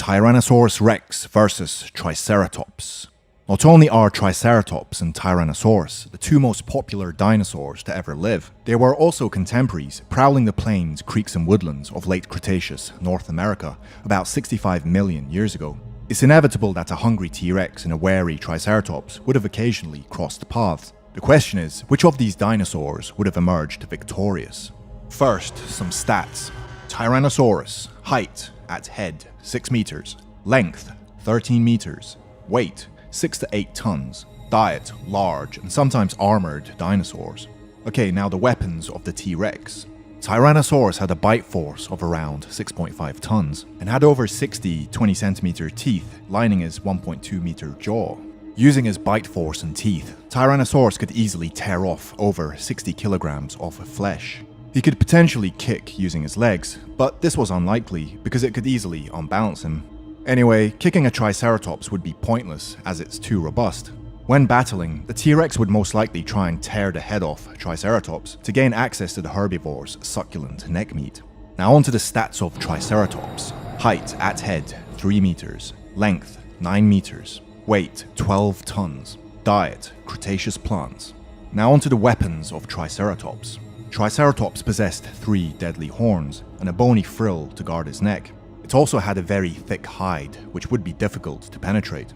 Tyrannosaurus Rex vs Triceratops. Not only are Triceratops and Tyrannosaurus the two most popular dinosaurs to ever live, they were also contemporaries, prowling the plains, creeks and woodlands of late Cretaceous North America about 65 million years ago. It's inevitable that a hungry T-Rex and a wary Triceratops would have occasionally crossed paths. The question is, which of these dinosaurs would have emerged victorious? First, some stats. Tyrannosaurus, height at head 6 meters, length 13 meters, weight 6 to 8 tons, diet large and sometimes armored dinosaurs. Okay, now the weapons of the T-Rex. Tyrannosaurus had a bite force of around 6.5 tons and had over 60 20-centimeter teeth lining his 1.2 meter jaw. Using his bite force and teeth, Tyrannosaurus could easily tear off over 60 kilograms of flesh. He could potentially kick using his legs, but this was unlikely because it could easily unbalance him. Anyway, kicking a Triceratops would be pointless as it's too robust. When battling, the T-Rex would most likely try and tear the head off Triceratops to gain access to the herbivore's succulent neck meat. Now onto the stats of Triceratops. Height at head 3 meters, length 9 meters, weight 12 tons, diet Cretaceous plants. Now onto the weapons of Triceratops. Triceratops possessed 3 deadly horns and a bony frill to guard his neck. It also had a very thick hide, which would be difficult to penetrate.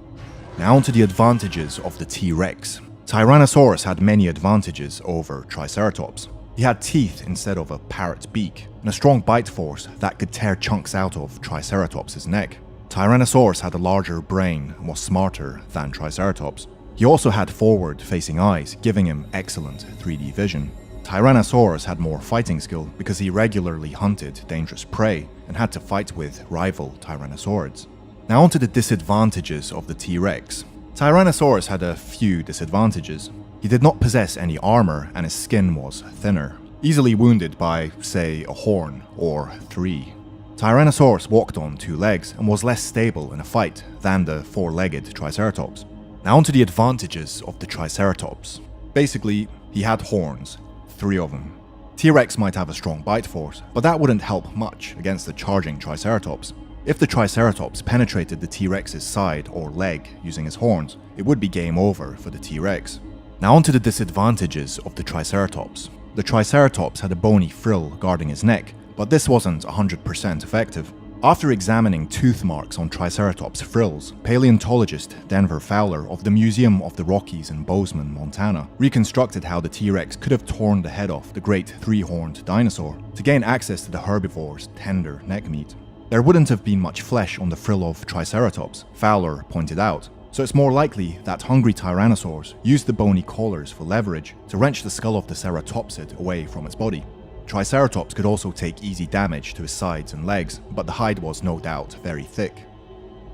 Now onto the advantages of the T-Rex. Tyrannosaurus had many advantages over Triceratops. He had teeth instead of a parrot's beak, and a strong bite force that could tear chunks out of Triceratops' neck. Tyrannosaurus had a larger brain and was smarter than Triceratops. He also had forward-facing eyes, giving him excellent 3D vision. Tyrannosaurus had more fighting skill because he regularly hunted dangerous prey and had to fight with rival tyrannosaurids. Now onto the disadvantages of the T-Rex. Tyrannosaurus had a few disadvantages. He did not possess any armor and his skin was thinner, easily wounded by, say, a horn or 3. Tyrannosaurus walked on 2 legs and was less stable in a fight than the 4-legged Triceratops. Now onto the advantages of the Triceratops. Basically, he had horns. 3 of them. T-Rex might have a strong bite force, but that wouldn't help much against the charging Triceratops. If the Triceratops penetrated the T-Rex's side or leg using his horns, it would be game over for the T-Rex. Now onto the disadvantages of the Triceratops. The Triceratops had a bony frill guarding his neck, but this wasn't 100% effective. After examining tooth marks on Triceratops' frills, paleontologist Denver Fowler of the Museum of the Rockies in Bozeman, Montana, reconstructed how the T-Rex could have torn the head off the great 3-horned dinosaur to gain access to the herbivore's tender neck meat. There wouldn't have been much flesh on the frill of Triceratops, Fowler pointed out, so it's more likely that hungry tyrannosaurs used the bony collars for leverage to wrench the skull of the ceratopsid away from its body. Triceratops could also take easy damage to his sides and legs, but the hide was no doubt very thick.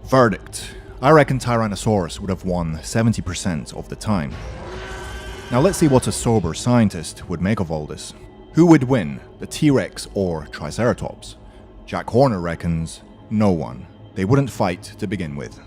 Verdict: I reckon Tyrannosaurus would have won 70% of the time. Now let's see what a sober scientist would make of all this. Who would win, the T-Rex or Triceratops? Jack Horner reckons no one. They wouldn't fight to begin with.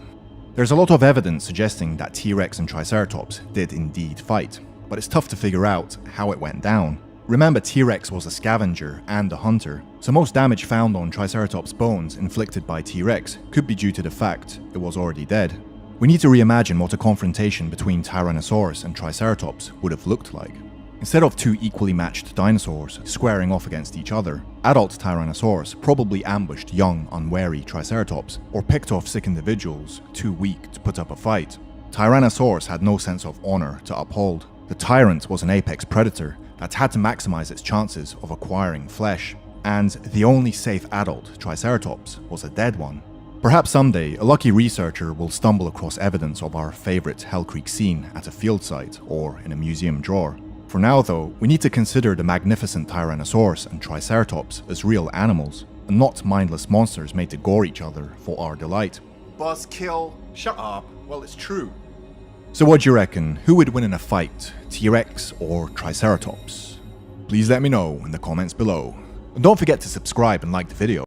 There's a lot of evidence suggesting that T-Rex and Triceratops did indeed fight, but it's tough to figure out how it went down. Remember, T-Rex was a scavenger and a hunter, so most damage found on Triceratops' bones inflicted by T-Rex could be due to the fact it was already dead. We need to reimagine what a confrontation between Tyrannosaurus and Triceratops would have looked like. Instead of 2 equally matched dinosaurs squaring off against each other, adult Tyrannosaurus probably ambushed young, unwary Triceratops, or picked off sick individuals too weak to put up a fight. Tyrannosaurus had no sense of honor to uphold. The tyrant was an apex predator that had to maximize its chances of acquiring flesh, and the only safe adult Triceratops was a dead one. Perhaps someday, a lucky researcher will stumble across evidence of our favorite Hell Creek scene at a field site or in a museum drawer. For now though, we need to consider the magnificent Tyrannosaurus and Triceratops as real animals, and not mindless monsters made to gore each other for our delight. Buzzkill, shut up, well it's true. So what do you reckon? Who would win in a fight, T-Rex or Triceratops? Please let me know in the comments below. And don't forget to subscribe and like the video.